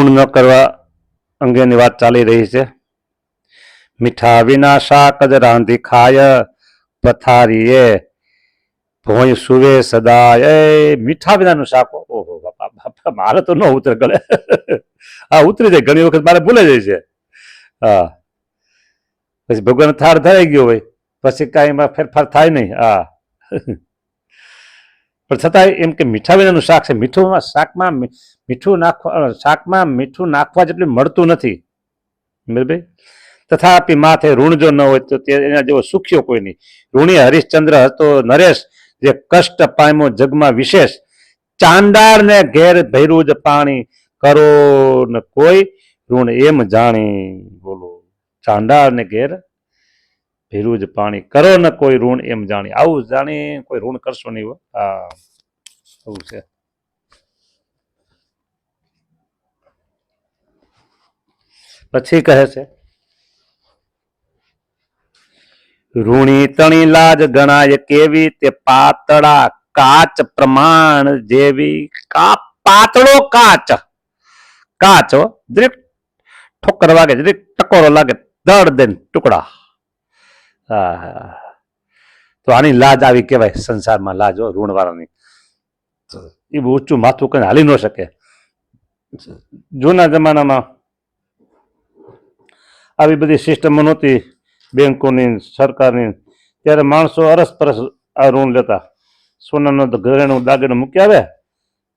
ઋણ ન કરવા અંગેની વાત ચાલી રહી છે. મીઠા વિના શાક જ રાંધી ખાય, પથારીએ ભોંય સુવે સદાય. એ મીઠા વિનાનું શાક, ઓહો બાપા બાપા, મારે તો ન ઉતરે ગળે. હા, ઉતરી જાય ઘણી વખત, મારે ભૂલે જાય છે. હા, પછી ભગવાન થાળ ધરાઈ ગયો હોય પછી કાંઈ એમાં ફેરફાર થાય નહીં. હા, પણ છતાંય એમ કે મીઠા વિનાનું શાક છે. મીઠું શાકમાં મીઠું નાખવા, શાકમાં મીઠું નાખવા જેટલું મળતું નથી. બરાબર. તથાપી માથે ઋણ જો ન હોય તો તે એના જેવો સુખ્યો કોઈ નહીં. ઋણી હરિશ્ચંદ્ર હતો નરેશ, જે કષ્ટ પામ્યો જગમાં વિશેષ. ચાંડાળ ને ઘેર ભર્યું જ પાણી, કરો ને કોઈ ઋણ એમ જાણી. બોલો, ચાંડાળ ને ઘેર ભર્યું જ પાણી, કરો ને કોઈ ઋણ એમ જાણી. આવું જાણી કોઈ ઋણ કરશો નહીં. હા, આવું છે. પછી કહે છે, ઋણી તણી લાજ ગણાય કેવી, તે પાતળા કાચ પ્રમાણ જેવી. પાતળો કાચ, કાચ દરેક ઠોકર વાગે, દરેક ટકોરો લાગે, દળ દે ટુકડા. તો આની લાજ આવી કહેવાય સંસારમાં. લાજ હો ઋણ વાળાની. એ બહુ ઊંચું માથું કઈ હાલી ન શકે. જૂના જમાનામાં આવી બધી સિસ્ટમો નહોતી, બેંકોની, સરકારની. ત્યારે માણસો અરસપરસ આ ઋણ લેતા. સોનાનો ઘરેણું દાગીનો મૂકી આવે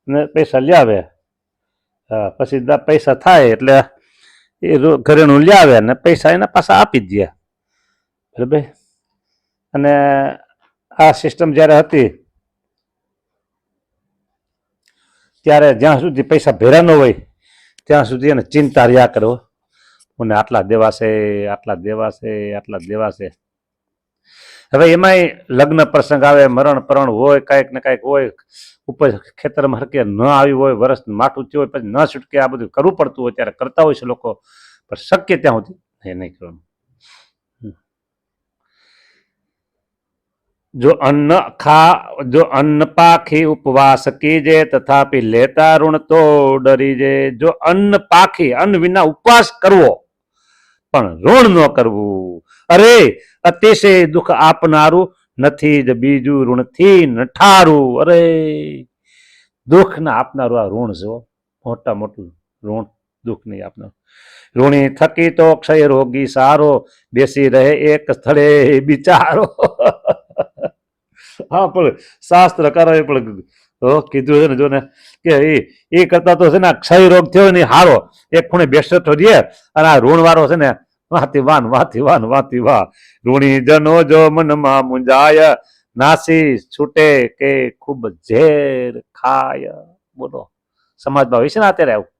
ને પૈસા લે આવે. પછી પૈસા થાય એટલે એ ઘરેણું લે આવે ને પૈસા એના પાછા આપી જ દે. બરાબર. અને આ સિસ્ટમ જ્યારે હતી ત્યારે જ્યાં સુધી પૈસા ભેરા ન હોય ત્યાં સુધી એને ચિંતા રહ્યા કરો. મને આટલા દેવાશે, આટલા દેવાશે, આટલા દેવાશે. હવે એમાંય લગ્ન પ્રસંગ આવે, મરણ પરણ હોય, કાંઈક ને કાંઈક હોય, ઉપર ખેતરમાં હરકે ન આવી હોય, વરસ માઠું થયું હોય, પછી ન છૂટકે આ બધું કરવું પડતું હોય ત્યારે કરતા હોય છે લોકો. પણ શક્ય ત્યાં સુધી એ નહીં કરવાનું. જો અન્ન પાખી ઉપવાસ કીજે, તથાપી લેતા ઋણ તો ડરીજે. જો અન્ન પાખી, અન્ન વિના ઉપવાસ કરવો પણ ઋણ ન કરવું. અરે અતિશય દુઃખ આપનારું, નથી જ બીજું ઋણથી નઠારું. અરે દુઃખ ના આપનારું આ ઋણ છે. મોટા મોટું ઋણ દુઃખ નહીં આપનારું. ઋણી થકી તો ક્ષય રોગી સારો, બેસી રહે એક સ્થળે બિચારો. હા, પણ શાસ્ત્રકારોએ પણ કીધું છે ને, જો ને કે એ કરતા તો છે ને ક્ષય રોગ થયો ને હારો એક ખૂણે બેસતો રહીએ, અને આ ઋણ વાળો છે ને વાતી વાન વાતી વાન વાતી વાહ. ઋણી જનો જો મનમાં મુંજાય, નાસી છૂટે કે ખૂબ ઝેર ખાય. બોલો, સમાજમાં હોય છે ને અત્યારે આવું.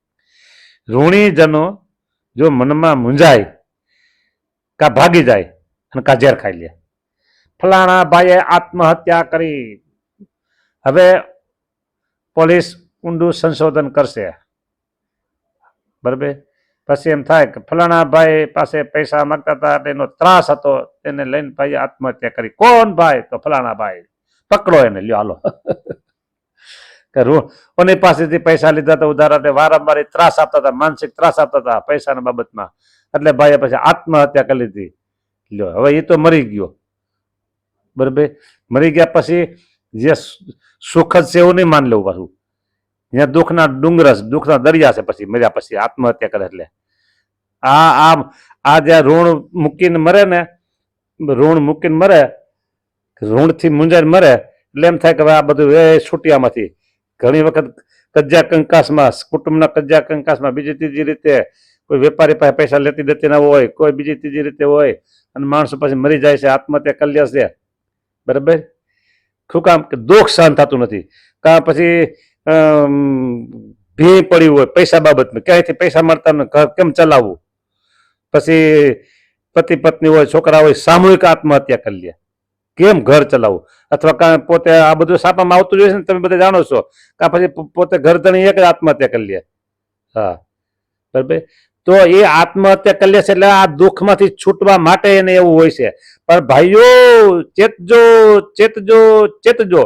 ઋણી જનો જો મનમાં મુંજાય, કા ભાગી જાય અને કા ઝેર ખાઈ લે. ફલાણા ભાઈએ આત્મહત્યા કરી. હવે પોલીસ ઊંડું સંશોધન કરશે. બરાબર. પછી એમ થાય કે ફલાણા ભાઈ પાસે પૈસા માંગતા હતા, એનો ત્રાસ હતો, એને લઈને ભાઈ આત્મહત્યા કરી. કોણ ભાઈ? તો ફલાણા ભાઈ. પકડો એને, લ્યો હાલો. કોની પાસેથી પૈસા લીધા હતા ઉધાર, વારંવાર ત્રાસ આપતા હતા, માનસિક ત્રાસ આપતા હતા પૈસાના બાબતમાં, એટલે ભાઈએ પછી આત્મહત્યા કરી લીધી. લ્યો, હવે એ તો મરી ગયો. બરાબર. મરી ગયા પછી જે સુખદ છે એવું નહીં માન લેવું પાછું. જ્યાં દુઃખના ડુંગરસ, દુઃખના દરિયા છે પછી મર્યા પછી આત્મહત્યા કરે. એટલે આ જ્યાં ઋણ મૂકીને મરે ને, ઋણ મૂકીને મરે, ઋણથી મૂંઝાઈને મરે, એટલે એમ થાય કે આ બધું એ છૂટ્યામાંથી. ઘણી વખત કજ્જા કંકાસમાં, કુટુંબના કજ્જા કંકાસમાં, બીજી ત્રીજી રીતે કોઈ વેપારી પાસે પૈસા લેતી દેતી ના હોય, કોઈ બીજી ત્રીજી રીતે હોય, અને માણસો પછી મરી જાય છે, આત્મહત્યા કરી લે છે. બરાબર. શું કામ? કે દુઃખ સહન થતું નથી. કાં પછી ભી પડ્યું હોય પૈસા બાબતમાં, ક્યાંયથી પૈસા મળતા ને ઘર કેમ ચલાવવું. પછી પતિ પત્ની હોય, છોકરા હોય, સામૂહિક આત્મહત્યા કરી લે. કેમ ઘર ચલાવવું? અથવા કાં પોતે આ બધું છાપામાં આવતું જોઈએ છે ને, તમે બધા જાણો છો. કાં પછી પોતે ઘર ધણી એક જ આત્મહત્યા કરી લે. હા, બરાબર. તો એ આત્મહત્યા કરી લે છે એટલે આ દુઃખમાંથી છૂટવા માટે એને એવું હોય છે. પણ ભાઈઓ ચેતજો, ચેતજો, ચેતજો.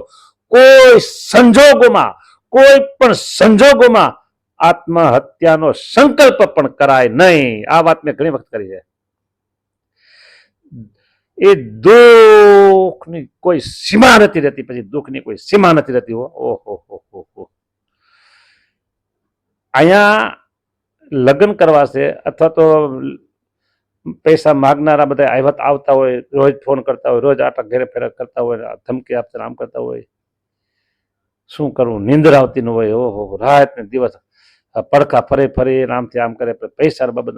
કોઈ સંજોગોમાં, કોઈ પણ સંજોગોમાં આત્મહત્યાનો સંકલ્પ પણ કરાય નહીં. આ વાત મેં ઘણી વખત કરી છે. એ દુઃખની કોઈ સીમા નથી રહેતી, પછી દુઃખની કોઈ સીમા નથી રહેતી. ઓહો, અહીંયા લગ્ન કરવા છે અથવા તો પૈસા માગનારા બધા આવતા હોય, રોજ ફોન કરતા હોય, રોજ આટા ઘેરે ફેરા કરતા હોય, ધમકી આપતા આમ કરતા હોય. શું કરવું? નીંદર આવતી ન હોય. ઓહો, રાત ને દિવસ પડખા ફરી આમથી આમ કરે, પૈસા બાબત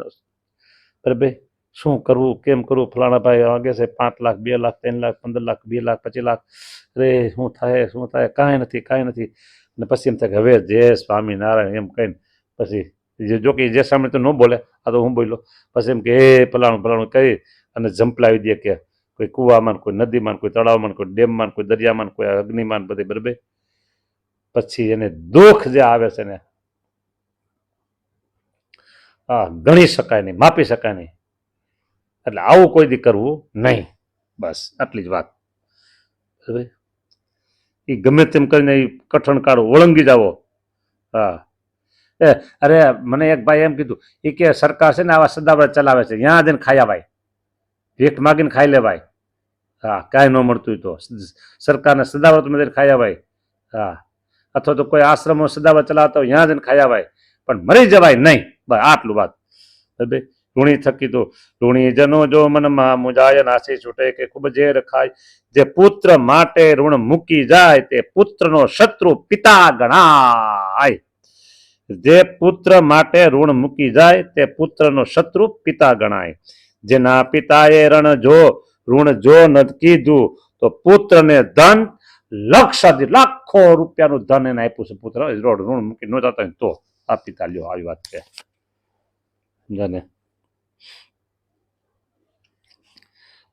બરાબર. શું કરવું, કેમ કરવું? ફલાણા ભાઈ વાગે છે 5 લાખ, 2 લાખ, 3 લાખ, 15 લાખ, 2 લાખ, 25 લાખ. અરે શું થાય? કાંઈ નથી. અને પછી એમ થાય કે હવે જય સ્વામિનારાયણ એમ કહીને પછી જો કે જે સામે તો ન બોલે, આ તો હું બોલ્યો. પછી એમ કે એ ફલાણું કહી અને ઝંપલાવી દે કે કોઈ કુવામાં, કોઈ નદીમાં, કોઈ તળાવમાં, કોઈ ડેમમાં, કોઈ દરિયામાં, કોઈ અગ્નિમાન, બધે બરાબર. પછી એને દુઃખ જે આવે છે ને, ગણી શકાય નહીં, માપી શકાય નહીં. એટલે આવું કોઈ દી કરવું નહીં. બસ આટલી જ વાત. એ ગમે તેમ કરીને એ કઠણ કાળો ઓળંગી જાવો. અરે મને એક ભાઈ એમ કીધું, એ કે સરકાર છે ને આવા સદાવ્રત ચલાવે છે, ત્યાં જઈને ખાયા ભાઈ, ભીખ માગીને ખાઈ લેવાય. કાંઈ ન મળતું તો સરકારને સદાવ્રત માં ખાયા ભાઈ. અથવા તો કોઈ આશ્રમો સદાવ્રત ચલાવતા હોય, ત્યાં જઈને ખાયા ભાઈ, પણ મરી જવાય નહીં. બસ આટલું વાત. ઋણી થકી તો ઋણી જનો જો મનમાં મુજાય નાસી છૂટે કે ખૂબ ઝેર ખાય. જે પુત્ર માટે ઋણ મૂકી જાય તે પુત્રનો શત્રુ પિતા ગણાય. જે પુત્ર માટે ઋણ મૂકી જાય તે પુત્રનો શત્રુ પિતા ગણાય. જેના પિતાએ ઋણ જો નથી કીધું તો પુત્રને ધન લાખો રૂપિયાનું ધન એને આપ્યું છે. પુત્ર ઋણ મૂકી ન જતા તો આ પિતા લ્યો. આવી વાત છે. જાને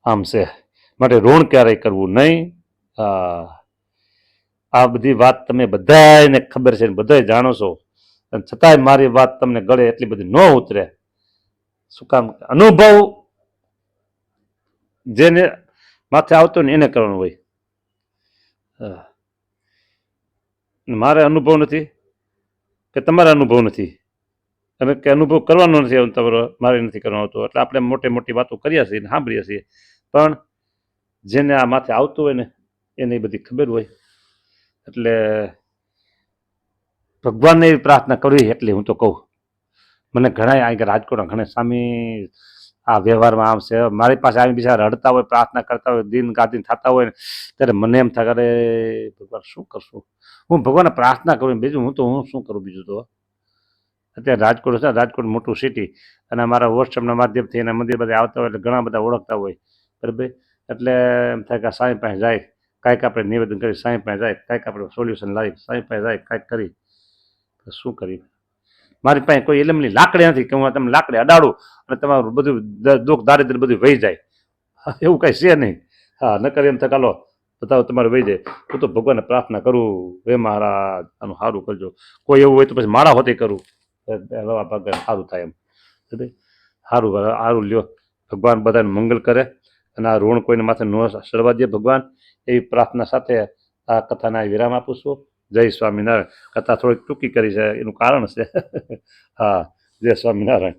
આમ છે. માટે ઋણ ક્યારેય કરવું નહીં. આ બધી વાત તમે બધાને ખબર છે, બધા જાણો છો, છતાંય મારી વાત તમને ગળે એટલી બધી ન ઉતરે. શું કામ? અનુભવ જેને માથે આવતો ને એને કરવાનું હોય. મારે અનુભવ નથી કે તમારે અનુભવ નથી, અને કે અનુભવ કરવાનો નથી તમારો, મારે નથી કરવાનો આવતો. એટલે આપણે મોટી વાતો કરીએ છીએ ને સાંભળીએ છીએ, પણ જેને આ માથે આવતું હોય ને એને એ બધી ખબર હોય. એટલે ભગવાનને એવી પ્રાર્થના કરવી. એટલે હું તો કહું, મને ઘણા અહીં રાજકોટના ઘણા સ્વામી આ વ્યવહારમાં આમ છે, મારી પાસે આવી બિચારા રડતા હોય, પ્રાર્થના કરતા હોય, દિન ગાદીન થતા હોય ને, ત્યારે મને એમ થાય અરે ભગવાન શું કરશું? હું ભગવાનને પ્રાર્થના કરું, બીજું હું શું કરું? બીજું તો અત્યારે રાજકોટ છે, રાજકોટ મોટું સિટી, અને અમારા વોટ્સઅપના માધ્યમથી એના મંદિર બધા આવતા હોય એટલે ઘણા બધા ઓળખતા હોય, બરાબર. એટલે એમ થાય કે સાંઈ પાસે જાય, કાંઈક આપણે નિવેદન કરી, સાંઈ પાસે જાય, કાંઈક આપણે સોલ્યુશન લાવી, સાંઈ પાસે જાય, કાંઈક કરી. શું કરી? મારી પાસે કોઈ એલમની લાકડી નથી કે હું તમને લાકડી અડાડું અને તમારું બધું દુઃખ દારિદ્ર બધું વહી જાય. એવું કાંઈ છે નહીં. નકર એમ થાય ચાલો બતાવો તમારે વહી જાય. હું તો ભગવાનને પ્રાર્થના કરું, હે મહારાજ આનું સારું કરજો. કોઈ એવું હોય તો પછી મારા હોતે કરું, સારું થાય એમ. સારું લ્યો. ભગવાન બધાને મંગલ કરે અને આ ઋણ કોઈને માથે ન સડવા દે ભગવાન, એવી પ્રાર્થના સાથે આ કથાના વિરામ આપું છું. જય સ્વામિનારાયણ. કથા થોડીક ટૂંકી કરી છે, એનું કારણ છે. જય સ્વામિનારાયણ.